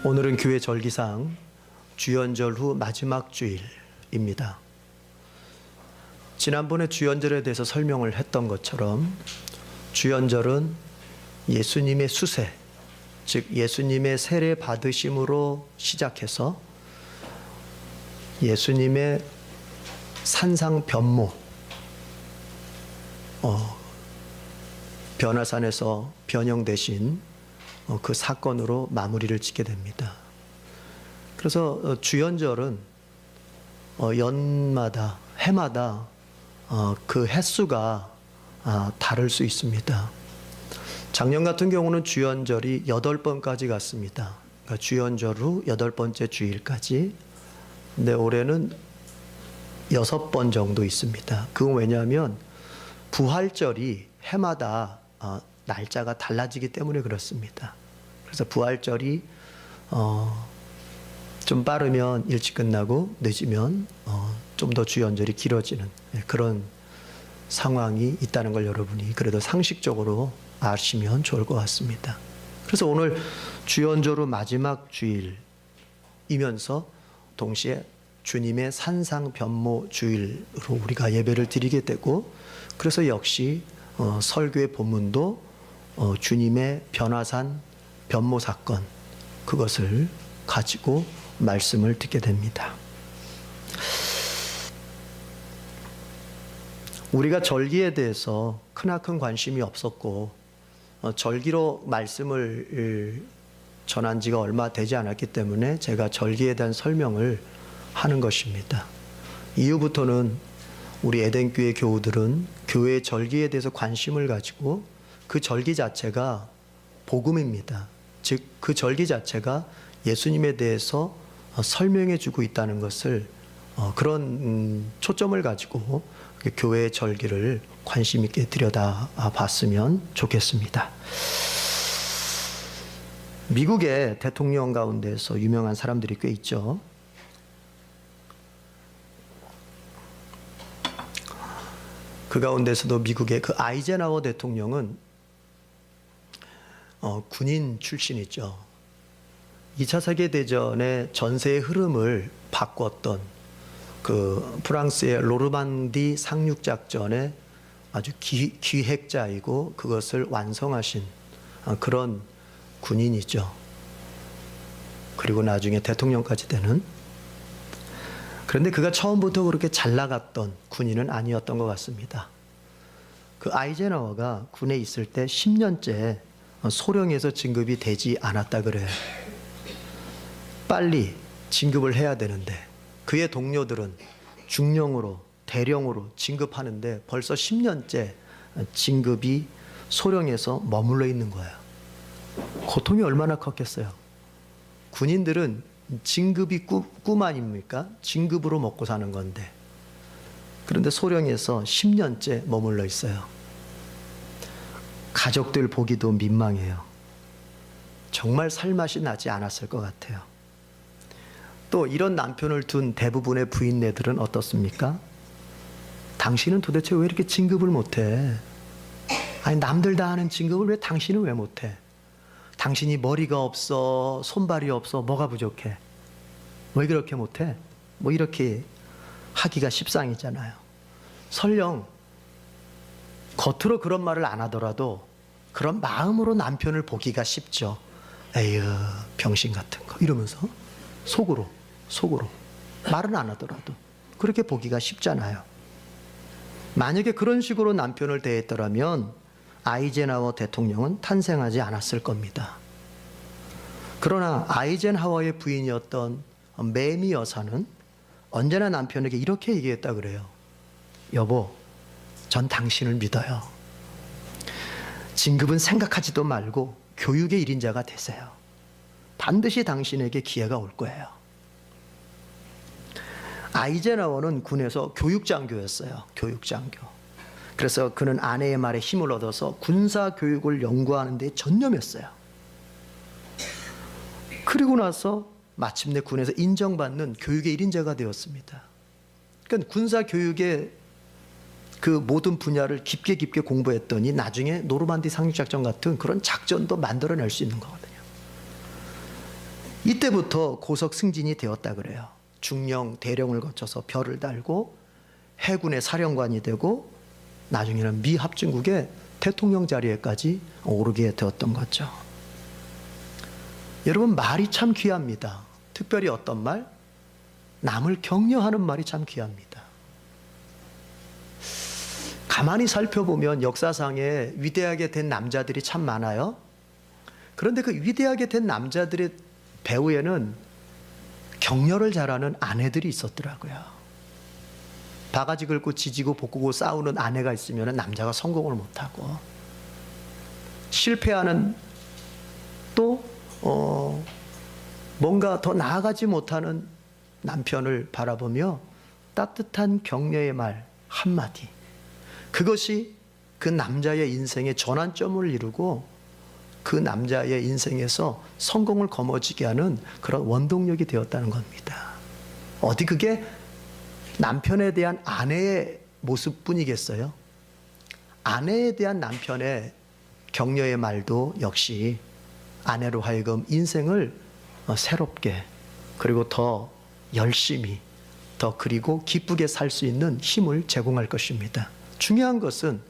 오늘은 교회 절기상 주연절 후 마지막 주일입니다. 지난번에 주연절에 대해서 설명을 했던 것처럼 주연절은 예수님의 수세, 즉 예수님의 세례 받으심으로 시작해서 예수님의 산상 변모, 변화산에서 변형되신 그 사건으로 마무리를 짓게 됩니다. 그래서 주연절은 연마다, 해마다 그 횟수가 다를 수 있습니다. 작년 같은 경우는 주연절이 8번까지 갔습니다. 그러니까 주연절 후 8번째 주일까지. 근데 올해는 6번 정도 있습니다. 그건 왜냐하면 부활절이 해마다 날짜가 달라지기 때문에 그렇습니다. 그래서 부활절이 좀 빠르면 일찍 끝나고 늦으면 좀 더 주연절이 길어지는 그런 상황이 있다는 걸 여러분이 그래도 상식적으로 아시면 좋을 것 같습니다. 그래서 오늘 주연절 후 마지막 주일이면서 동시에 주님의 산상 변모 주일으로 우리가 예배를 드리게 되고, 그래서 역시 설교의 본문도 주님의 변화산 변모 사건, 그것을 가지고 말씀을 듣게 됩니다. 우리가 절기에 대해서 크나큰 관심이 없었고 절기로 말씀을 전한 지가 얼마 되지 않았기 때문에 제가 절기에 대한 설명을 하는 것입니다. 이후부터는 우리 에덴교회 교우들은 교회의 절기에 대해서 관심을 가지고 그 절기 자체가 복음입니다. 즉 그 절기 자체가 예수님에 대해서 설명해 주고 있다는 것을 그런 초점을 가지고 교회의 절기를 관심 있게 들여다봤으면 좋겠습니다. 미국의 대통령 가운데서 유명한 사람들이 꽤 있죠. 그 가운데서도 미국의 그 아이젠하워 대통령은 군인 출신이죠. 2차 세계대전의 전세의 흐름을 바꿨던 그 프랑스의 노르만디 상륙작전의 아주 기획자이고 그것을 완성하신 그런 군인이죠. 그리고 나중에 대통령까지 되는. 그런데 그가 처음부터 그렇게 잘 나갔던 군인은 아니었던 것 같습니다. 그 아이젠하워가 군에 있을 때 10년째 소령에서 진급이 되지 않았다 그래요. 빨리 진급을 해야 되는데 그의 동료들은 중령으로 대령으로 진급하는데 벌써 10년째 진급이 소령에서 머물러 있는 거예요. 고통이 얼마나 컸겠어요. 군인들은 진급이 꿈 아닙니까? 진급으로 먹고 사는 건데. 그런데 소령에서 10년째 머물러 있어요. 가족들 보기도 민망해요. 정말 살맛이 나지 않았을 것 같아요. 또 이런 남편을 둔 대부분의 부인네들은 어떻습니까? 당신은 도대체 왜 이렇게 진급을 못해? 아니 남들 다 하는 진급을 왜 당신은 왜 못해? 당신이 머리가 없어, 손발이 없어, 뭐가 부족해? 왜 그렇게 못해? 뭐 이렇게 하기가 십상이잖아요. 설령 겉으로 그런 말을 안 하더라도 그런 마음으로 남편을 보기가 쉽죠. 에휴 병신 같은 거 이러면서 속으로 말은 안 하더라도 그렇게 보기가 쉽잖아요. 만약에 그런 식으로 남편을 대했더라면 아이젠하워 대통령은 탄생하지 않았을 겁니다. 그러나 아이젠하워의 부인이었던 매미 여사는 언제나 남편에게 이렇게 얘기했다 그래요. 여보, 전 당신을 믿어요. 진급은 생각하지도 말고 교육의 1인자가 되세요. 반드시 당신에게 기회가 올 거예요. 아이젠하워는 군에서 교육장교였어요. 교육장교. 그래서 그는 아내의 말에 힘을 얻어서 군사교육을 연구하는 데 전념했어요. 그리고 나서 마침내 군에서 인정받는 교육의 1인자가 되었습니다. 그러니까 군사교육의 그 모든 분야를 깊게 공부했더니 나중에 노르만디 상륙작전 같은 그런 작전도 만들어낼 수 있는 거거든요. 이때부터 고석 승진이 되었다 그래요. 중령, 대령을 거쳐서 별을 달고 해군의 사령관이 되고 나중에는 미 합중국의 대통령 자리에까지 오르게 되었던 거죠. 여러분, 말이 참 귀합니다. 특별히 어떤 말? 남을 격려하는 말이 참 귀합니다. 가만히 살펴보면 역사상에 위대하게 된 남자들이 참 많아요. 그런데 그 위대하게 된 남자들의 배후에는 격려를 잘하는 아내들이 있었더라고요. 바가지 긁고 지지고 볶고 싸우는 아내가 있으면 남자가 성공을 못하고, 실패하는 또 뭔가 더 나아가지 못하는 남편을 바라보며 따뜻한 격려의 말 한마디, 그것이 그 남자의 인생의 전환점을 이루고 그 남자의 인생에서 성공을 거머쥐게 하는 그런 원동력이 되었다는 겁니다. 어디 그게 남편에 대한 아내의 모습뿐이겠어요? 아내에 대한 남편의 격려의 말도 역시 아내로 하여금 인생을 새롭게, 그리고 더 열심히, 더 그리고 기쁘게 살 수 있는 힘을 제공할 것입니다. 중요한 것은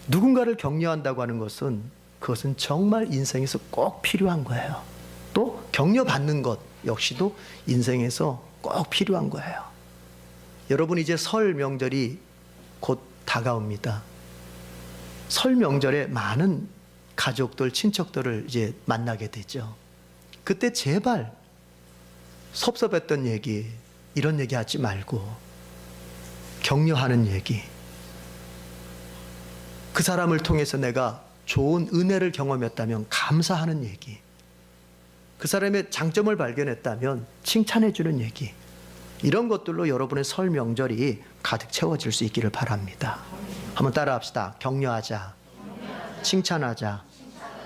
누군가를 격려한다고 하는 것은 그것은 정말 인생에서 꼭 필요한 거예요. 또 격려받는 것 역시도 인생에서 꼭 필요한 거예요. 여러분, 이제 설 명절이 곧 다가옵니다. 설 명절에 많은 가족들, 친척들을 이제 만나게 되죠. 그때 제발 섭섭했던 얘기, 이런 얘기 하지 말고 격려하는 얘기, 그 사람을 통해서 내가 좋은 은혜를 경험했다면 감사하는 얘기, 그 사람의 장점을 발견했다면 칭찬해 주는 얘기, 이런 것들로 여러분의 설 명절이 가득 채워질 수 있기를 바랍니다. 한번 따라 합시다. 격려하자, 칭찬하자,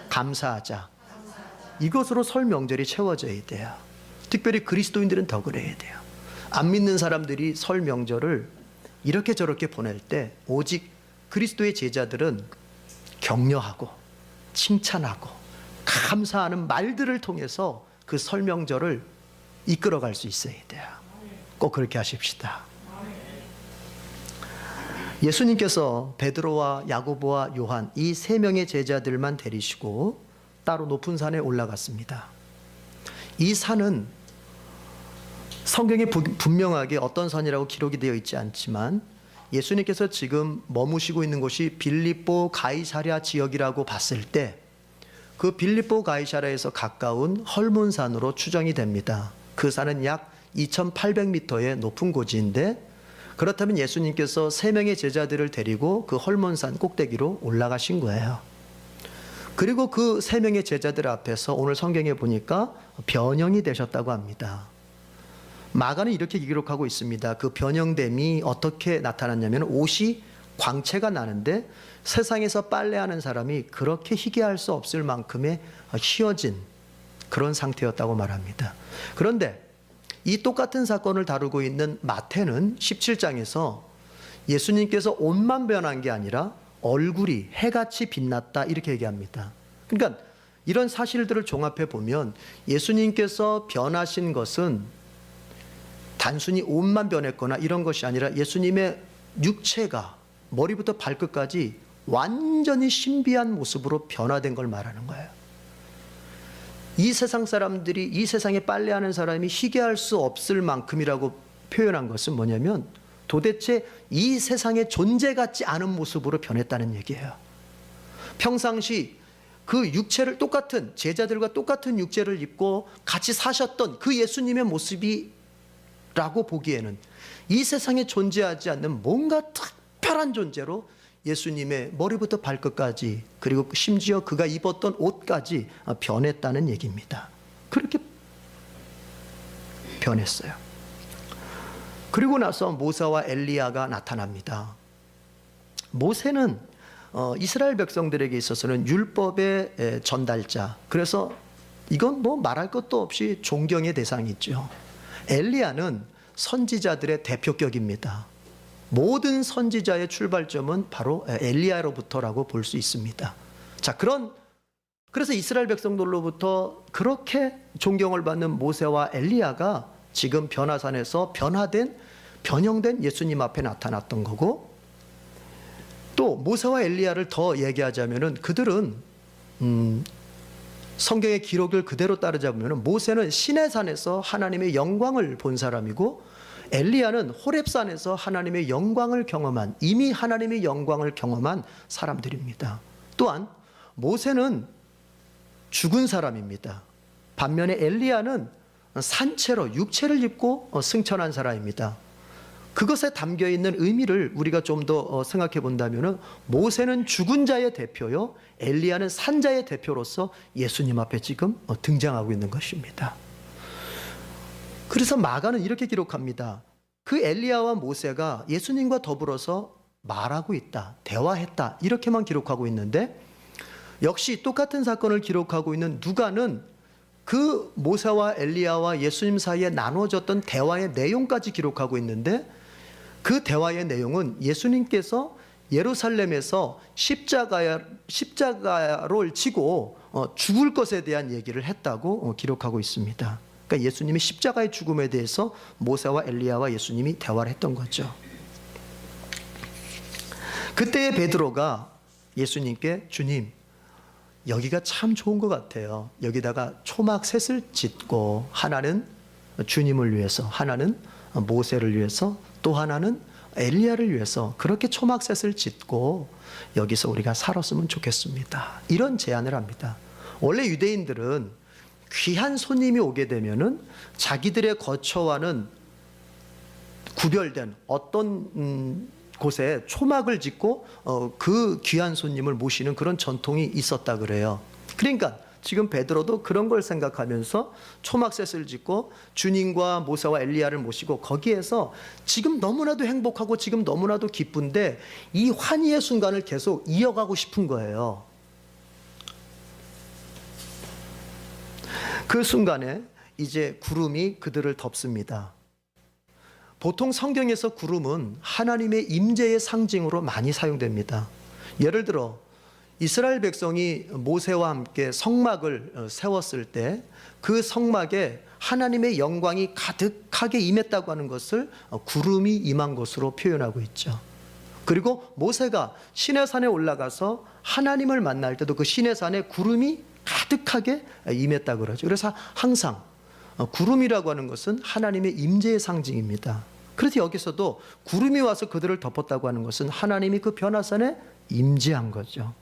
감사하자. 이것으로 설 명절이 채워져야 돼요. 특별히 그리스도인들은 더 그래야 돼요. 안 믿는 사람들이 설 명절을 이렇게 저렇게 보낼 때 오직 그리스도의 제자들은 격려하고 칭찬하고 감사하는 말들을 통해서 그 설 명절을 이끌어갈 수 있어야 돼요. 꼭 그렇게 하십시다. 예수님께서 베드로와 야고보와 요한 이 세 명의 제자들만 데리시고 따로 높은 산에 올라갔습니다. 이 산은 성경에 분명하게 어떤 산이라고 기록이 되어 있지 않지만 예수님께서 지금 머무시고 있는 곳이 빌립보 가이사랴 지역이라고 봤을 때 그 빌립보 가이사랴에서 가까운 헐몬산으로 추정이 됩니다. 그 산은 약 2800m의 높은 고지인데, 그렇다면 예수님께서 세 명의 제자들을 데리고 그 헐몬산 꼭대기로 올라가신 거예요. 그리고 그 세 명의 제자들 앞에서 오늘 성경에 보니까 변형이 되셨다고 합니다. 마가는 이렇게 기록하고 있습니다. 그 변형됨이 어떻게 나타났냐면 옷이 광채가 나는데 세상에서 빨래하는 사람이 그렇게 희귀할 수 없을 만큼의 휘어진 그런 상태였다고 말합니다. 그런데 이 똑같은 사건을 다루고 있는 마태는 17장에서 예수님께서 옷만 변한 게 아니라 얼굴이 해같이 빛났다 이렇게 얘기합니다. 그러니까 이런 사실들을 종합해 보면 예수님께서 변하신 것은 단순히 옷만 변했거나 이런 것이 아니라 예수님의 육체가 머리부터 발끝까지 완전히 신비한 모습으로 변화된 걸 말하는 거예요. 이 세상 사람들이, 이 세상에 빨래하는 사람이 희귀할 수 없을 만큼이라고 표현한 것은 뭐냐면 도대체 이 세상에 존재 같지 않은 모습으로 변했다는 얘기예요. 평상시 그 육체를 똑같은 제자들과 똑같은 육체를 입고 같이 사셨던 그 예수님의 모습이라고 보기에는 이 세상에 존재하지 않는 뭔가 특별한 존재로 예수님의 머리부터 발끝까지, 그리고 심지어 그가 입었던 옷까지 변했다는 얘기입니다. 그렇게 변했어요. 그리고 나서 모세와 엘리야가 나타납니다. 모세는 이스라엘 백성들에게 있어서는 율법의 전달자, 그래서 이건 뭐 말할 것도 없이 존경의 대상이죠. 엘리야는 선지자들의 대표격입니다. 모든 선지자의 출발점은 바로 엘리야로부터라고 볼 수 있습니다. 자, 그런 그래서 이스라엘 백성들로부터 그렇게 존경을 받는 모세와 엘리야가 지금 변화산에서 변형된 예수님 앞에 나타났던 거고, 또 모세와 엘리야를 더 얘기하자면은 그들은 성경의 기록을 그대로 따르자면 모세는 시내산에서 하나님의 영광을 본 사람이고, 엘리야는 호렙산에서 하나님의 영광을 경험한, 이미 하나님의 영광을 경험한 사람들입니다. 또한 모세는 죽은 사람입니다. 반면에 엘리야는 산채로 육체를 입고 승천한 사람입니다. 그것에 담겨 있는 의미를 우리가 좀 더 생각해 본다면, 모세는 죽은 자의 대표요, 엘리야는 산자의 대표로서 예수님 앞에 지금 등장하고 있는 것입니다. 그래서 마가는 이렇게 기록합니다. 그 엘리야와 모세가 예수님과 더불어서 말하고 있다, 대화했다, 이렇게만 기록하고 있는데, 역시 똑같은 사건을 기록하고 있는 누가는 그 모세와 엘리야와 예수님 사이에 나눠졌던 대화의 내용까지 기록하고 있는데, 그 대화의 내용은 예수님께서 예루살렘에서 십자가를 지고 죽을 것에 대한 얘기를 했다고 기록하고 있습니다. 그러니까 예수님이 십자가의 죽음에 대해서 모세와 엘리야와 예수님이 대화를 했던 거죠. 그때의 베드로가 예수님께, 주님, 여기가 참 좋은 것 같아요. 여기다가 초막셋을 짓고, 하나는 주님을 위해서, 하나는 모세를 위해서, 또 하나는 엘리야를 위해서 그렇게 초막셋을 짓고 여기서 우리가 살았으면 좋겠습니다, 이런 제안을 합니다. 원래 유대인들은 귀한 손님이 오게 되면은 자기들의 거처와는 구별된 어떤 곳에 초막을 짓고 그 귀한 손님을 모시는 그런 전통이 있었다 그래요. 그러니까 지금 베드로도 그런 걸 생각하면서 초막셋을 짓고 주님과 모세와 엘리야를 모시고, 거기에서 지금 너무나도 행복하고 지금 너무나도 기쁜데 이 환희의 순간을 계속 이어가고 싶은 거예요. 그 순간에 이제 구름이 그들을 덮습니다. 보통 성경에서 구름은 하나님의 임재의 상징으로 많이 사용됩니다. 예를 들어 이스라엘 백성이 모세와 함께 성막을 세웠을 때 그 성막에 하나님의 영광이 가득하게 임했다고 하는 것을 구름이 임한 것으로 표현하고 있죠. 그리고 모세가 시내산에 올라가서 하나님을 만날 때도 그 시내산에 구름이 가득하게 임했다고 그러죠. 그래서 항상 구름이라고 하는 것은 하나님의 임재의 상징입니다. 그래서 여기서도 구름이 와서 그들을 덮었다고 하는 것은 하나님이 그 변화산에 임재한 거죠.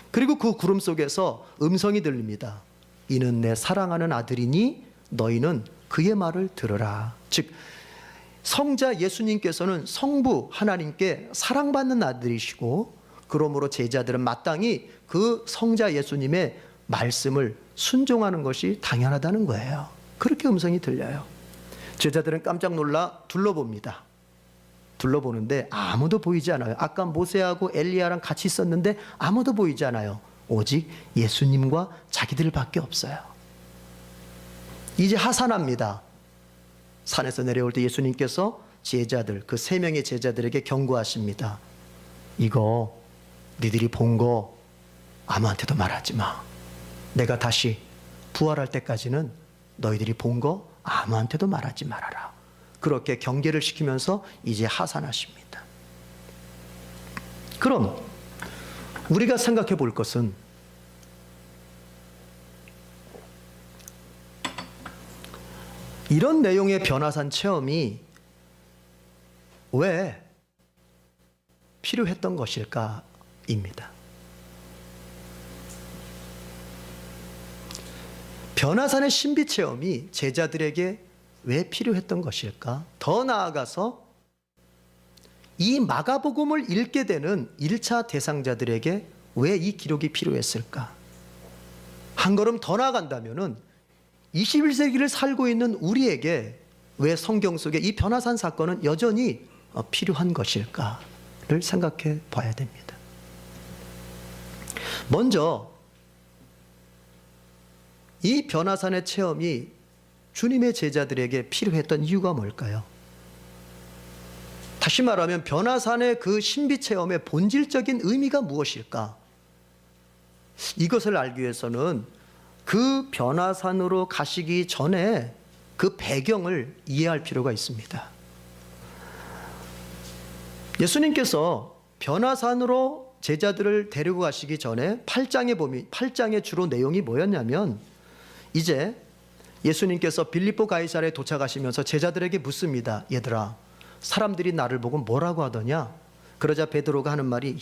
그리고 그 구름 속에서 음성이 들립니다. 이는 내 사랑하는 아들이니 너희는 그의 말을 들으라. 즉 성자 예수님께서는 성부 하나님께 사랑받는 아들이시고, 그러므로 제자들은 마땅히 그 성자 예수님의 말씀을 순종하는 것이 당연하다는 거예요. 그렇게 음성이 들려요. 제자들은 깜짝 놀라 둘러봅니다. 둘러보는데 아무도 보이지 않아요. 아까 모세하고 엘리야랑 같이 있었는데 아무도 보이지 않아요. 오직 예수님과 자기들밖에 없어요. 이제 하산합니다. 산에서 내려올 때 예수님께서 제자들, 그 3명의 제자들에게 경고하십니다. 이거 니들이 본 거 아무한테도 말하지 마. 내가 다시 부활할 때까지는 너희들이 본 거 아무한테도 말하지 말아라. 그렇게 경계를 시키면서 이제 하산하십니다. 그럼 우리가 생각해 볼 것은, 이런 내용의 변화산 체험이 왜 필요했던 것일까입니다. 변화산의 신비 체험이 제자들에게 왜 필요했던 것일까? 더 나아가서 이 마가복음을 읽게 되는 1차 대상자들에게 왜 이 기록이 필요했을까? 한 걸음 더 나아간다면은 21세기를 살고 있는 우리에게 왜 성경 속에 이 변화산 사건은 여전히 필요한 것일까를 생각해 봐야 됩니다. 먼저 이 변화산의 체험이 주님의 제자들에게 필요했던 이유가 뭘까요? 다시 말하면 변화산의 그 신비 체험의 본질적인 의미가 무엇일까? 이것을 알기 위해서는 그 변화산으로 가시기 전에 그 배경을 이해할 필요가 있습니다. 예수님께서 변화산으로 제자들을 데리고 가시기 전에 8장의 주로 내용이 뭐였냐면, 이제 예수님께서 빌립보 가이사랴에 도착하시면서 제자들에게 묻습니다. 얘들아, 사람들이 나를 보고 뭐라고 하더냐? 그러자 베드로가 하는 말이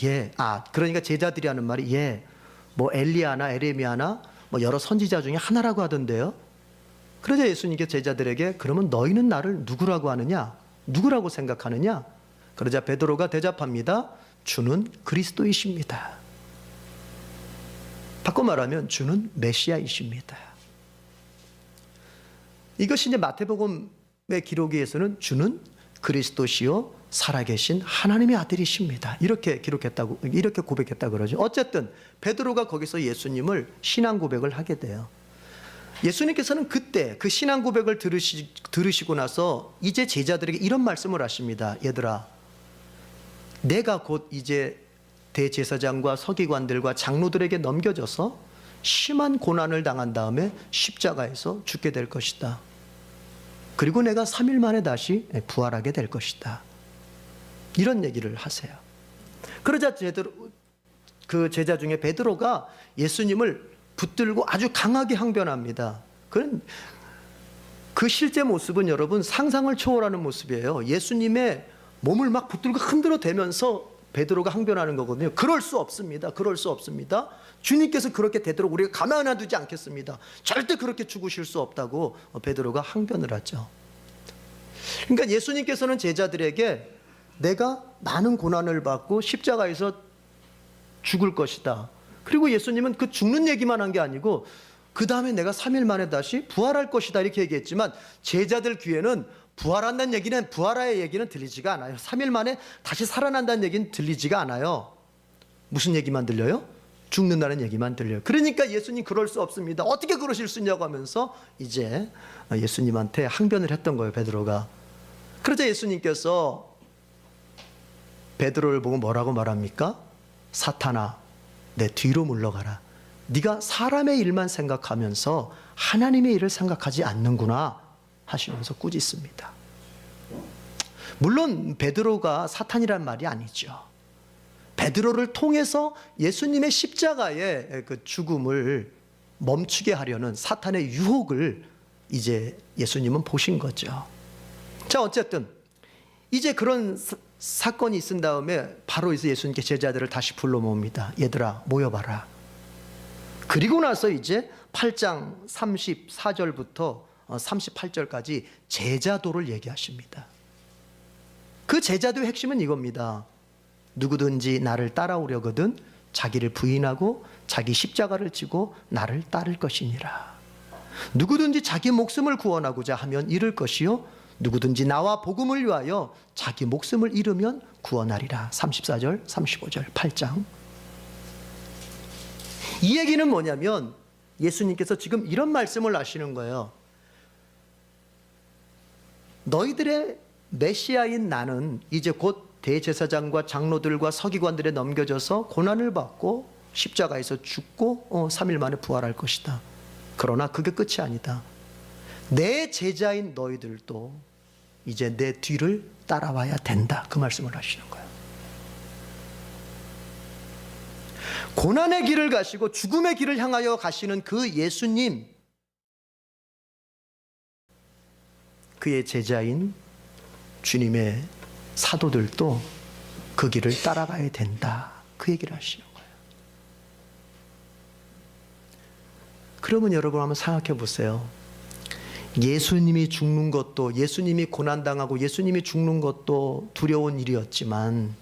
그러니까 제자들이 하는 말이 뭐 엘리야나 에레미야나 뭐 여러 선지자 중에 하나라고 하던데요. 그러자 예수님께서 제자들에게 그러면 너희는 나를 누구라고 하느냐? 누구라고 생각하느냐? 그러자 베드로가 대답합니다. 주는 그리스도이십니다. 바꿔 말하면 주는 메시아이십니다. 이것이 이제 마태복음의 기록에서는 주는 그리스도시요 살아계신 하나님의 아들이십니다. 이렇게 기록했다고, 이렇게 고백했다고 그러죠. 어쨌든 베드로가 거기서 예수님을 신앙 고백을 하게 돼요. 예수님께서는 그때 그 신앙 고백을 들으시고 나서 이제 제자들에게 이런 말씀을 하십니다. 얘들아, 내가 곧 이제 대제사장과 서기관들과 장로들에게 넘겨져서 심한 고난을 당한 다음에 십자가에서 죽게 될 것이다. 그리고 내가 3일 만에 다시 부활하게 될 것이다. 이런 얘기를 하세요. 그러자 그 제자 중에 베드로가 예수님을 붙들고 아주 강하게 항변합니다. 그 실제 모습은 여러분 상상을 초월하는 모습이에요. 예수님의 몸을 막 붙들고 흔들어 대면서 베드로가 항변하는 거거든요. 그럴 수 없습니다. 그럴 수 없습니다. 주님께서 그렇게 되도록 우리가 가만 두지 않겠습니다. 절대 그렇게 죽으실 수 없다고 베드로가 항변을 하죠. 그러니까 예수님께서는 제자들에게 내가 많은 고난을 받고 십자가에서 죽을 것이다. 그리고 예수님은 그 죽는 얘기만 한 게 아니고 그 다음에 내가 3일 만에 다시 부활할 것이다 이렇게 얘기했지만, 제자들 귀에는 부활한다는 얘기는, 부활의 얘기는 들리지가 않아요. 3일 만에 다시 살아난다는 얘기는 들리지가 않아요. 무슨 얘기만 들려요? 죽는다는 얘기만 들려요. 그러니까 예수님 그럴 수 없습니다. 어떻게 그러실 수 있냐고 하면서 이제 예수님한테 항변을 했던 거예요, 베드로가. 그러자 예수님께서 베드로를 보고 뭐라고 말합니까? 사탄아, 내 뒤로 물러가라. 네가 사람의 일만 생각하면서 하나님의 일을 생각하지 않는구나 하시면서 꾸짖습니다. 물론 베드로가 사탄이란 말이 아니죠. 베드로를 통해서 예수님의 십자가의 그 죽음을 멈추게 하려는 사탄의 유혹을 이제 예수님은 보신 거죠. 자, 어쨌든 이제 그런 사건이 있은 다음에 바로 이제 예수님께 제자들을 다시 불러 모읍니다. 얘들아, 모여봐라. 그리고 나서 이제 8장 34절부터 38절까지 제자도를 얘기하십니다. 그 제자도의 핵심은 이겁니다. 누구든지 나를 따라오려거든 자기를 부인하고 자기 십자가를 지고 나를 따를 것이니라. 누구든지 자기 목숨을 구원하고자 하면 잃을 것이요, 누구든지 나와 복음을 위하여 자기 목숨을 잃으면 구원하리라. 34절, 35절, 8장. 이 얘기는 뭐냐면 예수님께서 지금 이런 말씀을 하시는 거예요. 너희들의 메시아인 나는 이제 곧 대제사장과 장로들과 서기관들에 넘겨져서 고난을 받고 십자가에서 죽고 3일 만에 부활할 것이다. 그러나 그게 끝이 아니다. 내 제자인 너희들도 이제 내 뒤를 따라와야 된다. 그 말씀을 하시는 거예요. 고난의 길을 가시고 죽음의 길을 향하여 가시는 그 예수님, 그의 제자인 주님의 사도들도 그 길을 따라가야 된다. 그 얘기를 하시는 거예요. 그러면 여러분 한번 생각해 보세요. 예수님이 죽는 것도, 예수님이 고난당하고 예수님이 죽는 것도 두려운 일이었지만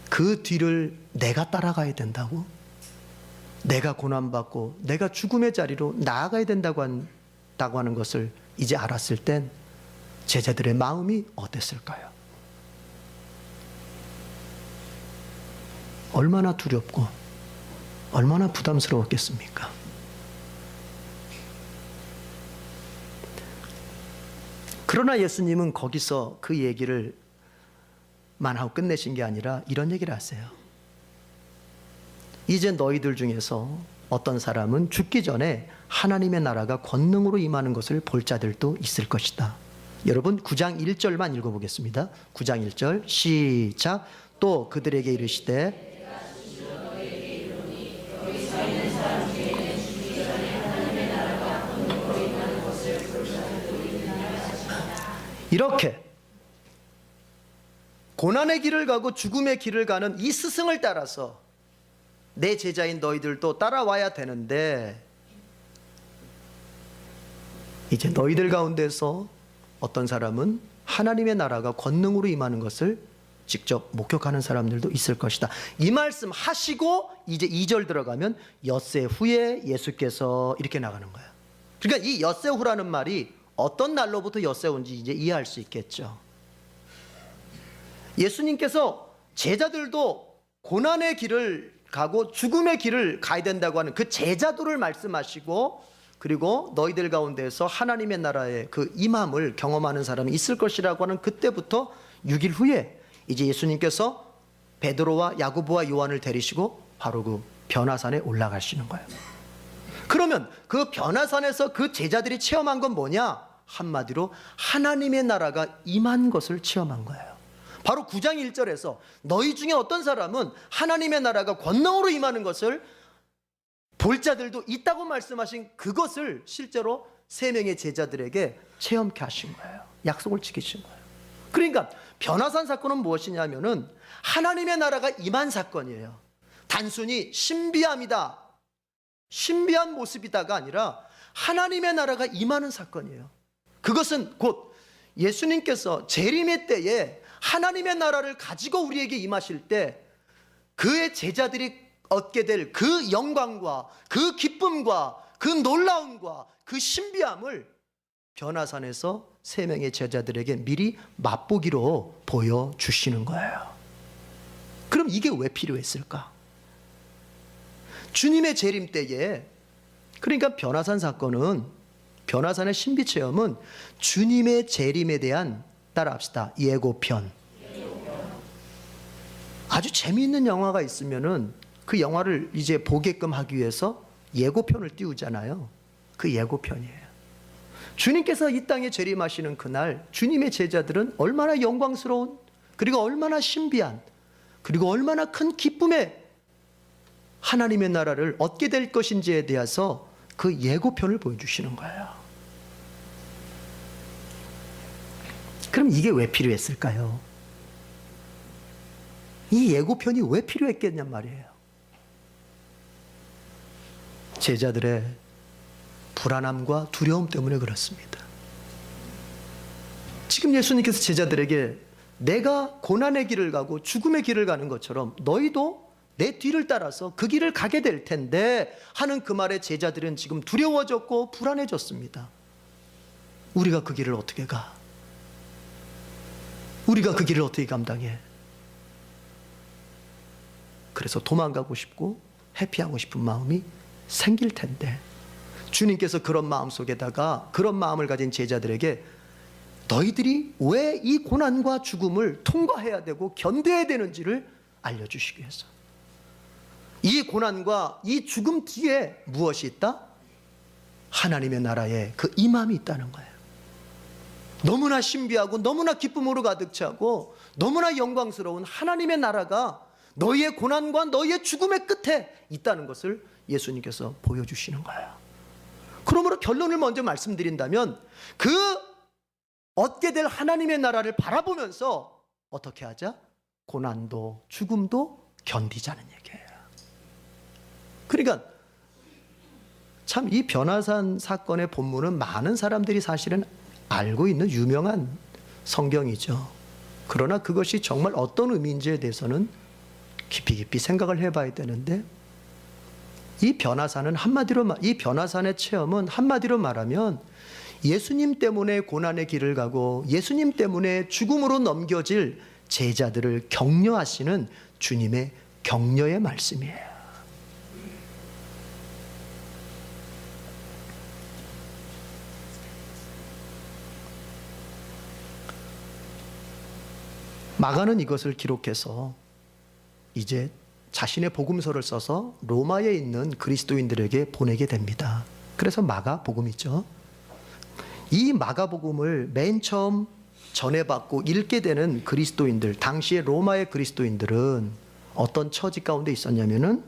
그 뒤를 내가 따라가야 된다고? 내가 고난받고 내가 죽음의 자리로 나아가야 된다고 하는 것을 이제 알았을 땐 제자들의 마음이 어땠을까요? 얼마나 두렵고 얼마나 부담스러웠겠습니까? 그러나 예수님은 거기서 그 얘기를 만 하고 끝내신 게 아니라 이런 얘기를 하세요. 이제 너희들 중에서 어떤 사람은 죽기 전에 하나님의 나라가 권능으로 임하는 것을 볼 자들도 있을 것이다. 여러분 9장 1절만 읽어보겠습니다. 9장 1절 시작. 또 그들에게 이르시되 이렇게 고난의 길을 가고 죽음의 길을 가는 이 스승을 따라서 내 제자인 너희들도 따라와야 되는데, 이제 너희들 가운데서 어떤 사람은 하나님의 나라가 권능으로 임하는 것을 직접 목격하는 사람들도 있을 것이다. 이 말씀 하시고 이제 2절 들어가면 엿새 후에 예수께서 이렇게 나가는 거예요. 그러니까 이 엿새 후라는 말이 어떤 날로부터 엿새 후인지 이제 이해할 수 있겠죠. 예수님께서 제자들도 고난의 길을 가고 죽음의 길을 가야 된다고 하는 그 제자들을 말씀하시고, 그리고 너희들 가운데서 하나님의 나라의 그 임함을 경험하는 사람이 있을 것이라고 하는 그때부터 6일 후에 이제 예수님께서 베드로와 야고보와 요한을 데리시고 바로 그 변화산에 올라가시는 거예요. 그러면 그 변화산에서 그 제자들이 체험한 건 뭐냐? 한마디로 하나님의 나라가 임한 것을 체험한 거예요. 바로 9장 1절에서 너희 중에 어떤 사람은 하나님의 나라가 권능으로 임하는 것을 볼 자들도 있다고 말씀하신 그것을 실제로 3명의 제자들에게 체험케 하신 거예요. 약속을 지키신 거예요. 그러니까 변화산 사건은 무엇이냐면은 하나님의 나라가 임한 사건이에요. 단순히 신비함이다, 신비한 모습이다가 아니라 하나님의 나라가 임하는 사건이에요. 그것은 곧 예수님께서 재림의 때에 하나님의 나라를 가지고 우리에게 임하실 때 그의 제자들이 얻게 될 그 영광과 그 기쁨과 그 놀라움과 그 신비함을 변화산에서 3명의 제자들에게 미리 맛보기로 보여주시는 거예요. 그럼 이게 왜 필요했을까? 주님의 재림 때에, 그러니까 변화산 사건은, 변화산의 신비체험은 주님의 재림에 대한, 따라합시다, 예고편. 아주 재미있는 영화가 있으면은 그 영화를 이제 보게끔 하기 위해서 예고편을 띄우잖아요. 그 예고편이에요. 주님께서 이 땅에 재림하시는 그날 주님의 제자들은 얼마나 영광스러운, 그리고 얼마나 신비한, 그리고 얼마나 큰 기쁨의 하나님의 나라를 얻게 될 것인지에 대해서 그 예고편을 보여주시는 거예요. 그럼 이게 왜 필요했을까요? 이 예고편이 왜 필요했겠냔 말이에요. 제자들의 불안함과 두려움 때문에 그렇습니다. 지금 예수님께서 제자들에게 내가 고난의 길을 가고 죽음의 길을 가는 것처럼 너희도 내 뒤를 따라서 그 길을 가게 될 텐데 하는 그 말에 제자들은 지금 두려워졌고 불안해졌습니다. 우리가 그 길을 어떻게 가? 우리가 그 길을 어떻게 감당해? 그래서 도망가고 싶고 회피하고 싶은 마음이 생길 텐데, 주님께서 그런 마음 속에다가 그런 마음을 가진 제자들에게 너희들이 왜 이 고난과 죽음을 통과해야 되고 견뎌야 되는지를 알려주시기 위해서, 이 고난과 이 죽음 뒤에 무엇이 있다? 하나님의 나라에 그 임함이 있다는 거예요. 너무나 신비하고 너무나 기쁨으로 가득 차고 너무나 영광스러운 하나님의 나라가 너희의 고난과 너희의 죽음의 끝에 있다는 것을 예수님께서 보여주시는 거예요. 그러므로 결론을 먼저 말씀드린다면 그 얻게 될 하나님의 나라를 바라보면서 어떻게 하자? 고난도 죽음도 견디자는 얘기예요. 그러니까 참 이 변화산 사건의 본문은 많은 사람들이 사실은 알고 있는 유명한 성경이죠. 그러나 그것이 정말 어떤 의미인지에 대해서는 깊이 생각을 해봐야 되는데, 이 변화산은 이 변화산의 체험은 한마디로 말하면 예수님 때문에 고난의 길을 가고 예수님 때문에 죽음으로 넘겨질 제자들을 격려하시는 주님의 격려의 말씀이에요. 마가는 이것을 기록해서 이제 자신의 복음서를 써서 로마에 있는 그리스도인들에게 보내게 됩니다. 그래서 마가복음이죠. 이 마가복음을 맨 처음 전해받고 읽게 되는 그리스도인들, 당시의 로마의 그리스도인들은 어떤 처지 가운데 있었냐면은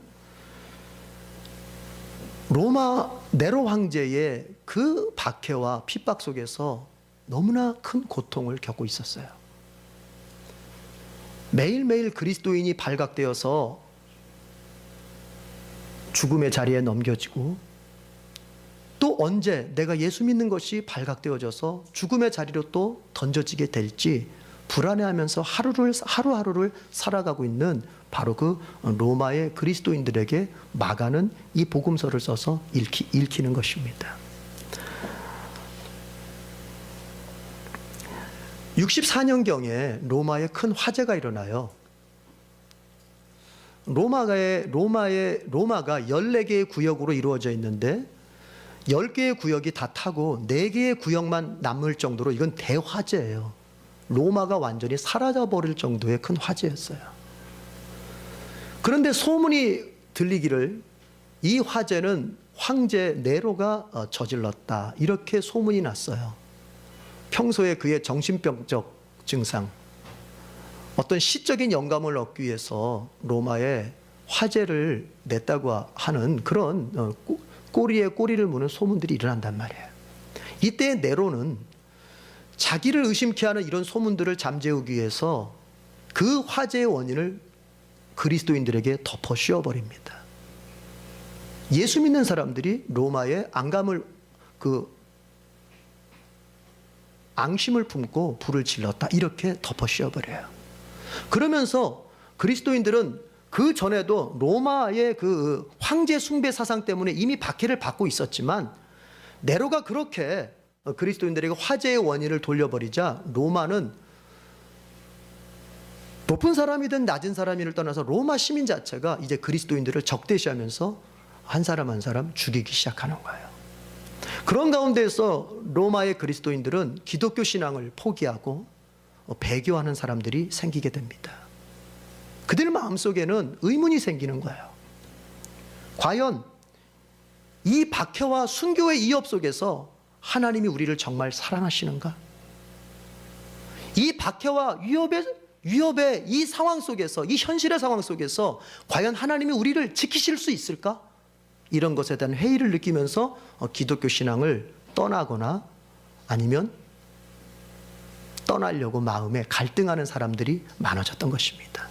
로마 네로 황제의 그 박해와 핍박 속에서 너무나 큰 고통을 겪고 있었어요. 매일매일 그리스도인이 발각되어서 죽음의 자리에 넘겨지고, 또 언제 내가 예수 믿는 것이 발각되어져서 죽음의 자리로 또 던져지게 될지 불안해하면서 하루하루를 살아가고 있는 바로 그 로마의 그리스도인들에게 마가는 이 복음서를 써서 읽히는 것입니다. 64년경에 로마에 큰 화재가 일어나요. 로마가 14개의 구역으로 이루어져 있는데 10개의 구역이 다 타고 4개의 구역만 남을 정도로 이건 대화재예요. 로마가 완전히 사라져버릴 정도의 큰 화재였어요. 그런데 소문이 들리기를 이 화재는 황제 네로가 저질렀다, 이렇게 소문이 났어요. 평소에 그의 정신병적 증상, 어떤 시적인 영감을 얻기 위해서 로마에 화재를 냈다고 하는 그런 꼬리에 꼬리를 무는 소문들이 일어난단 말이에요. 이때 네로는 자기를 의심케 하는 이런 소문들을 잠재우기 위해서 그 화재의 원인을 그리스도인들에게 덮어 씌워버립니다. 예수 믿는 사람들이 로마에 앙심을 품고 불을 질렀다, 이렇게 덮어 씌워버려요. 그러면서 그리스도인들은 그 전에도 로마의 그 황제 숭배 사상 때문에 이미 박해를 받고 있었지만, 네로가 그렇게 그리스도인들에게 화재의 원인을 돌려버리자 로마는 높은 사람이든 낮은 사람이를 떠나서 로마 시민 자체가 이제 그리스도인들을 적대시하면서 한 사람 한 사람 죽이기 시작하는 거예요. 그런 가운데서 로마의 그리스도인들은 기독교 신앙을 포기하고 배교하는 사람들이 생기게 됩니다. 그들 마음속에는 의문이 생기는 거예요. 과연 이 박해와 순교의 이업 속에서 하나님이 우리를 정말 사랑하시는가? 이 박해와 위협의 이 상황 속에서, 이 현실의 상황 속에서 과연 하나님이 우리를 지키실 수 있을까? 이런 것에 대한 회의를 느끼면서 기독교 신앙을 떠나거나 아니면 떠나려고 마음에 갈등하는 사람들이 많아졌던 것입니다.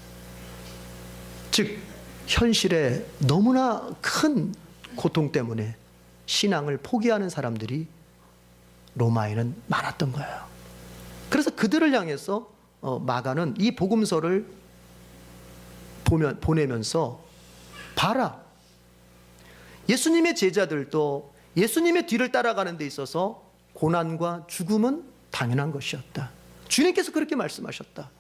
즉, 현실에 너무나 큰 고통 때문에 신앙을 포기하는 사람들이 로마에는 많았던 거예요. 그래서 그들을 향해서 마가는 이 복음서를 보내면서, 봐라, 예수님의 제자들도 예수님의 뒤를 따라가는 데 있어서 고난과 죽음은 당연한 것이었다. 주님께서 그렇게 말씀하셨다.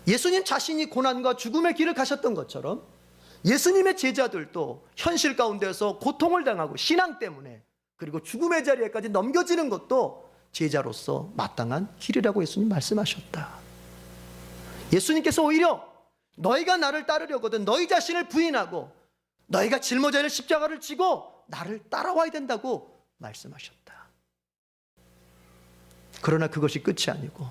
예수님 자신이 고난과 죽음의 길을 가셨던 것처럼 예수님의 제자들도 현실 가운데서 고통을 당하고 신앙 때문에, 그리고 죽음의 자리에까지 넘겨지는 것도 제자로서 마땅한 길이라고 예수님 말씀하셨다. 예수님께서 오히려 너희가 나를 따르려거든 너희 자신을 부인하고 너희가 짊어져야 할 십자가를 지고 나를 따라와야 된다고 말씀하셨다. 그러나 그것이 끝이 아니고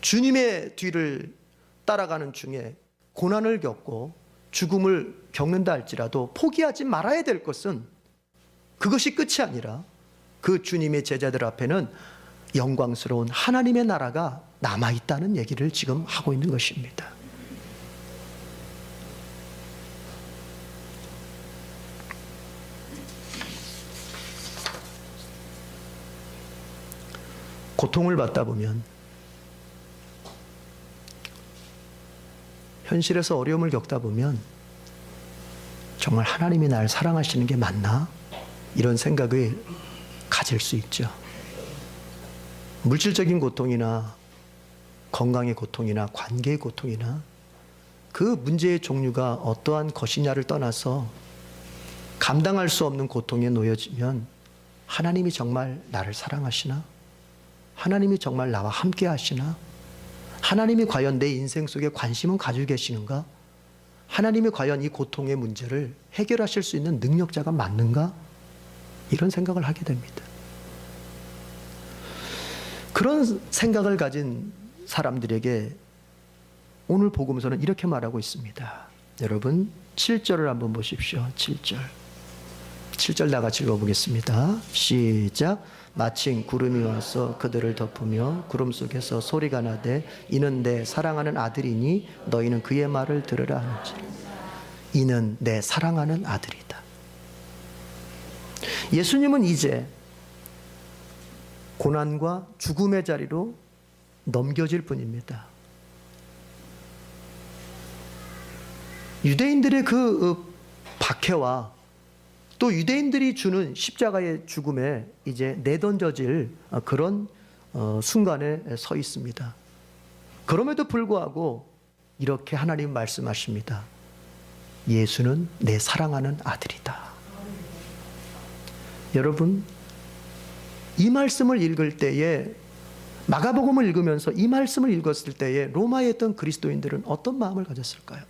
주님의 뒤를 따라가는 중에 고난을 겪고 죽음을 겪는다 할지라도 포기하지 말아야 될 것은, 그것이 끝이 아니라 그 주님의 제자들 앞에는 영광스러운 하나님의 나라가 남아있다는 얘기를 지금 하고 있는 것입니다. 고통을 받다 보면, 현실에서 어려움을 겪다 보면 정말 하나님이 나를 사랑하시는 게 맞나? 이런 생각을 가질 수 있죠. 물질적인 고통이나 건강의 고통이나 관계의 고통이나 그 문제의 종류가 어떠한 것이냐를 떠나서 감당할 수 없는 고통에 놓여지면 하나님이 정말 나를 사랑하시나? 하나님이 정말 나와 함께 하시나? 하나님이 과연 내 인생 속에 관심은 가지고 계시는가? 하나님이 과연 이 고통의 문제를 해결하실 수 있는 능력자가 맞는가? 이런 생각을 하게 됩니다. 그런 생각을 가진 사람들에게 오늘 복음서는 이렇게 말하고 있습니다. 여러분 7절을 한번 보십시오. 7절 다 같이 읽어보겠습니다. 시작. 마침 구름이 와서 그들을 덮으며 구름 속에서 소리가 나되 이는 내 사랑하는 아들이니 너희는 그의 말을 들으라 하는지라. 이는 내 사랑하는 아들이다. 예수님은 이제 고난과 죽음의 자리로 넘겨질 뿐입니다. 유대인들의 그 박해와 또 유대인들이 주는 십자가의 죽음에 이제 내던져질 그런 순간에 서 있습니다. 그럼에도 불구하고 이렇게 하나님 말씀하십니다. 예수는 내 사랑하는 아들이다. 여러분, 이 말씀을 읽을 때에, 마가복음을 읽으면서 이 말씀을 읽었을 때에 로마에 있던 그리스도인들은 어떤 마음을 가졌을까요?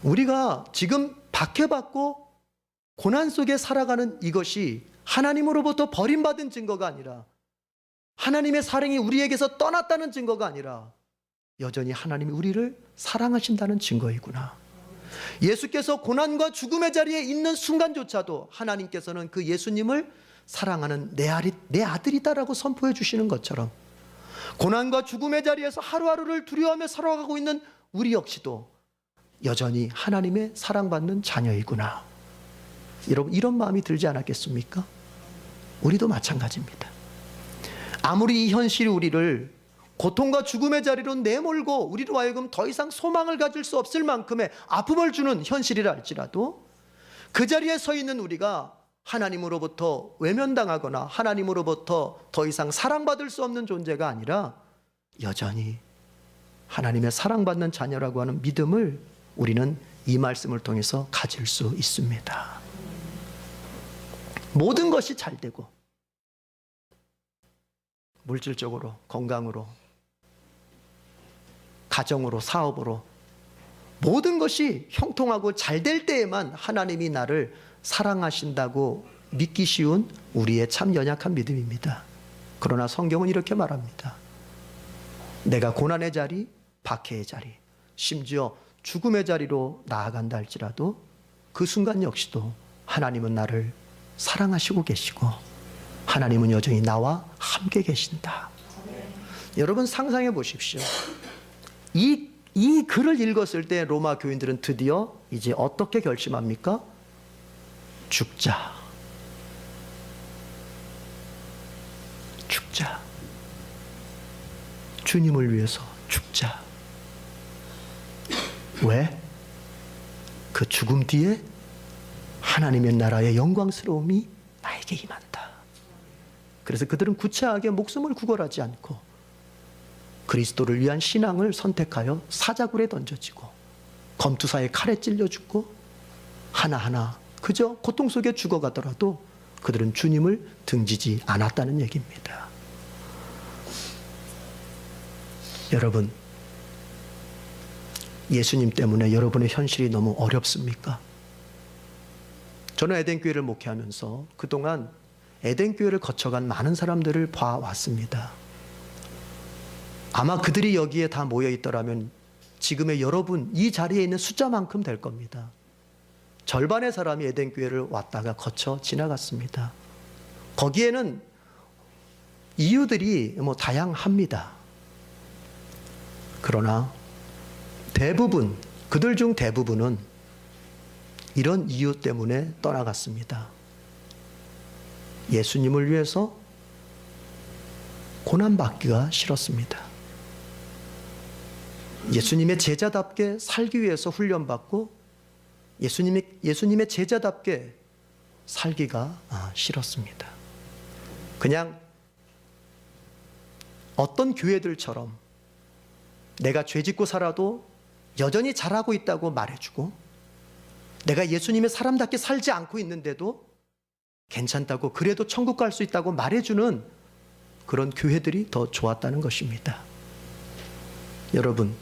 우리가 지금 박해받고 고난 속에 살아가는 이것이 하나님으로부터 버림받은 증거가 아니라, 하나님의 사랑이 우리에게서 떠났다는 증거가 아니라 여전히 하나님이 우리를 사랑하신다는 증거이구나. 예수께서 고난과 죽음의 자리에 있는 순간조차도 하나님께서는 그 예수님을 사랑하는 내 아들이다라고 선포해 주시는 것처럼, 고난과 죽음의 자리에서 하루하루를 두려워하며 살아가고 있는 우리 역시도 여전히 하나님의 사랑받는 자녀이구나. 여러분, 이런 마음이 들지 않았겠습니까? 우리도 마찬가지입니다. 아무리 이 현실이 우리를 고통과 죽음의 자리로 내몰고 우리로 하여금 더 이상 소망을 가질 수 없을 만큼의 아픔을 주는 현실이라 할지라도, 그 자리에 서 있는 우리가 하나님으로부터 외면당하거나 하나님으로부터 더 이상 사랑받을 수 없는 존재가 아니라 여전히 하나님의 사랑받는 자녀라고 하는 믿음을 우리는 이 말씀을 통해서 가질 수 있습니다. 모든 것이 잘 되고, 물질적으로, 건강으로, 가정으로, 사업으로 모든 것이 형통하고 잘 될 때에만 하나님이 나를 사랑하신다고 믿기 쉬운 우리의 참 연약한 믿음입니다. 그러나 성경은 이렇게 말합니다. 내가 고난의 자리, 박해의 자리, 심지어 죽음의 자리로 나아간다 할지라도 그 순간 역시도 하나님은 나를 사랑하시고 계시고 하나님은 여전히 나와 함께 계신다. 여러분 상상해 보십시오. 이 글을 읽었을 때 로마 교인들은 드디어 이제 어떻게 결심합니까? 죽자. 주님을 위해서 죽자. 왜? 그 죽음 뒤에 하나님의 나라의 영광스러움이 나에게 임한다. 그래서 그들은 구차하게 목숨을 구걸하지 않고 그리스도를 위한 신앙을 선택하여 사자굴에 던져지고 검투사의 칼에 찔려 죽고 하나하나 그저 고통 속에 죽어가더라도 그들은 주님을 등지지 않았다는 얘기입니다. 여러분, 예수님 때문에 여러분의 현실이 너무 어렵습니까? 저는 에덴교회를 목회하면서 그동안 에덴교회를 거쳐간 많은 사람들을 봐왔습니다. 아마 그들이 여기에 다 모여 있더라면 지금의 여러분 이 자리에 있는 숫자만큼 될 겁니다. 절반의 사람이 에덴교회를 왔다가 거쳐 지나갔습니다. 거기에는 이유들이 다양합니다. 그러나 대부분, 그들 중 대부분은 이런 이유 때문에 떠나갔습니다. 예수님을 위해서 고난받기가 싫었습니다. 예수님의 제자답게 살기 위해서 훈련받고 예수님의 제자답게 살기가 싫었습니다. 그냥 어떤 교회들처럼 내가 죄짓고 살아도 여전히 잘하고 있다고 말해주고, 내가 예수님의 사람답게 살지 않고 있는데도 괜찮다고, 그래도 천국 갈 수 있다고 말해주는 그런 교회들이 더 좋았다는 것입니다. 여러분,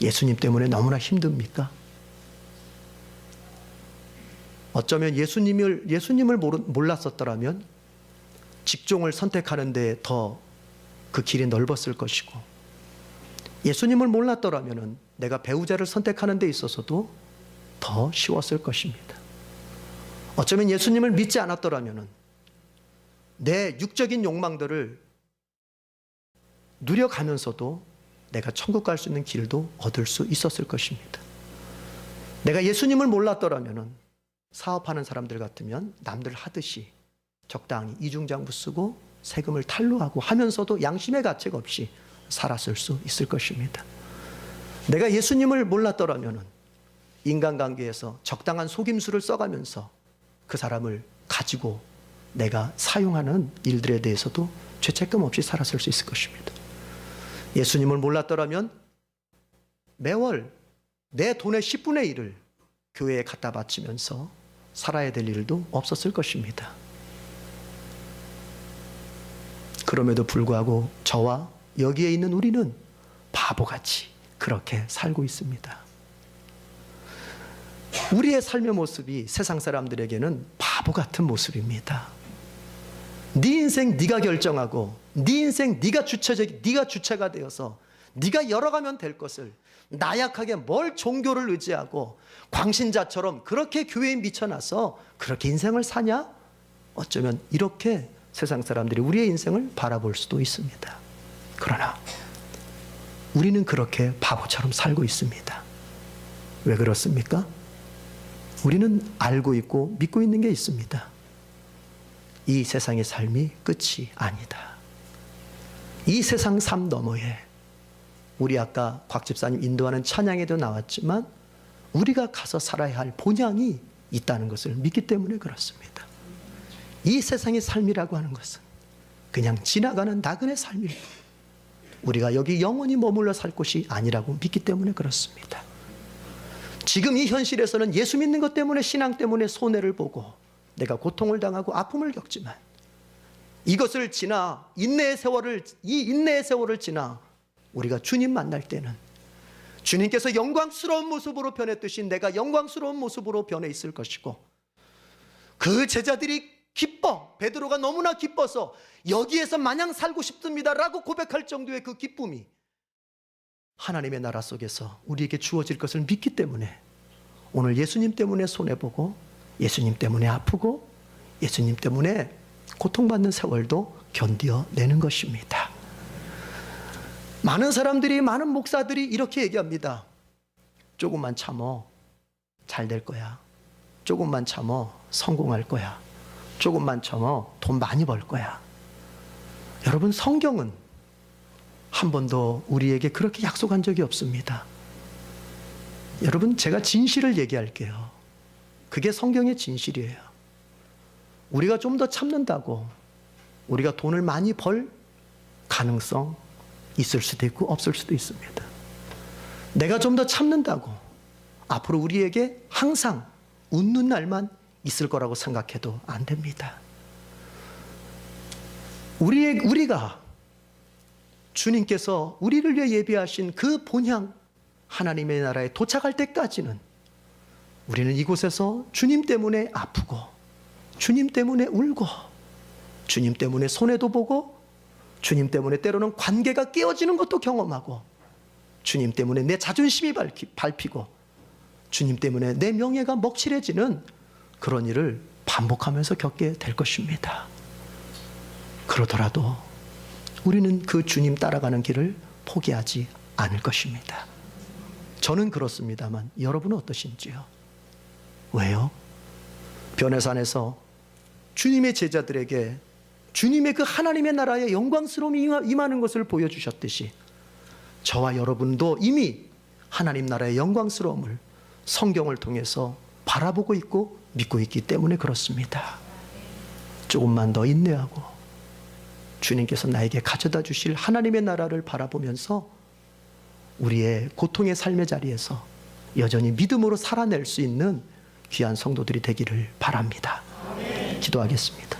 예수님 때문에 너무나 힘듭니까? 어쩌면 예수님을 몰랐었더라면 직종을 선택하는 데 더 그 길이 넓었을 것이고, 예수님을 몰랐더라면 내가 배우자를 선택하는 데 있어서도 더 쉬웠을 것입니다. 어쩌면 예수님을 믿지 않았더라면 내 육적인 욕망들을 누려가면서도 내가 천국 갈 수 있는 길도 얻을 수 있었을 것입니다. 내가 예수님을 몰랐더라면 사업하는 사람들 같으면 남들 하듯이 적당히 이중장부 쓰고 세금을 탈루하고 하면서도 양심의 가책 없이 살았을 수 있을 것입니다. 내가 예수님을 몰랐더라면 인간관계에서 적당한 속임수를 써가면서 그 사람을 가지고 내가 사용하는 일들에 대해서도 죄책감 없이 살았을 수 있을 것입니다. 예수님을 몰랐더라면 매월 내 돈의 10분의 1을 교회에 갖다 바치면서 살아야 될 일도 없었을 것입니다. 그럼에도 불구하고 저와 여기에 있는 우리는 바보같이 그렇게 살고 있습니다. 우리의 삶의 모습이 세상 사람들에게는 바보 같은 모습입니다. 네 인생 네가 결정하고 네 인생 네가 주체가 되어서 네가 열어가면 될 것을 나약하게 뭘 종교를 의지하고 광신자처럼 그렇게 교회에 미쳐나서 그렇게 인생을 사냐? 어쩌면 이렇게 세상 사람들이 우리의 인생을 바라볼 수도 있습니다. 그러나 우리는 그렇게 바보처럼 살고 있습니다. 왜 그렇습니까? 우리는 알고 있고 믿고 있는 게 있습니다. 이 세상의 삶이 끝이 아니다. 이 세상 삶 너머에 우리 아까 곽 집사님 인도하는 찬양에도 나왔지만 우리가 가서 살아야 할 본향이 있다는 것을 믿기 때문에 그렇습니다. 이 세상의 삶이라고 하는 것은 그냥 지나가는 나그네 삶입니다. 우리가 여기 영원히 머물러 살 곳이 아니라고 믿기 때문에 그렇습니다. 지금 이 현실에서는 예수 믿는 것 때문에, 신앙 때문에 손해를 보고 내가 고통을 당하고 아픔을 겪지만 이것을 지나 이 인내의 세월을 지나 우리가 주님 만날 때는 주님께서 영광스러운 모습으로 변했듯이 내가 영광스러운 모습으로 변해 있을 것이고, 그 제자들이 베드로가 너무나 기뻐서 여기에서 마냥 살고 싶습니다 라고 고백할 정도의 그 기쁨이 하나님의 나라 속에서 우리에게 주어질 것을 믿기 때문에 오늘 예수님 때문에 손해보고 예수님 때문에 아프고 예수님 때문에 고통받는 세월도 견뎌내는 것입니다. 많은 사람들이, 많은 목사들이 이렇게 얘기합니다. 조금만 참어 잘 될 거야. 조금만 참어 성공할 거야. 조금만 참어 돈 많이 벌 거야. 여러분, 성경은 한 번도 우리에게 그렇게 약속한 적이 없습니다. 여러분, 제가 진실을 얘기할게요. 그게 성경의 진실이에요. 우리가 좀 더 참는다고 우리가 돈을 많이 벌 가능성 있을 수도 있고 없을 수도 있습니다. 내가 좀 더 참는다고 앞으로 우리에게 항상 웃는 날만 있을 거라고 생각해도 안 됩니다. 우리가 주님께서 우리를 위해 예비하신 그 본향 하나님의 나라에 도착할 때까지는 우리는 이곳에서 주님 때문에 아프고 주님 때문에 울고 주님 때문에 손해도 보고 주님 때문에 때로는 관계가 깨어지는 것도 경험하고 주님 때문에 내 자존심이 밟히고 주님 때문에 내 명예가 먹칠해지는 그런 일을 반복하면서 겪게 될 것입니다. 그러더라도 우리는 그 주님 따라가는 길을 포기하지 않을 것입니다. 저는 그렇습니다만 여러분은 어떠신지요? 왜요? 변해산에서 주님의 제자들에게 주님의 그 하나님의 나라의 영광스러움이 임하는 것을 보여주셨듯이 저와 여러분도 이미 하나님 나라의 영광스러움을 성경을 통해서 바라보고 있고 믿고 있기 때문에 그렇습니다. 조금만 더 인내하고 주님께서 나에게 가져다 주실 하나님의 나라를 바라보면서 우리의 고통의 삶의 자리에서 여전히 믿음으로 살아낼 수 있는 귀한 성도들이 되기를 바랍니다. 기도하겠습니다.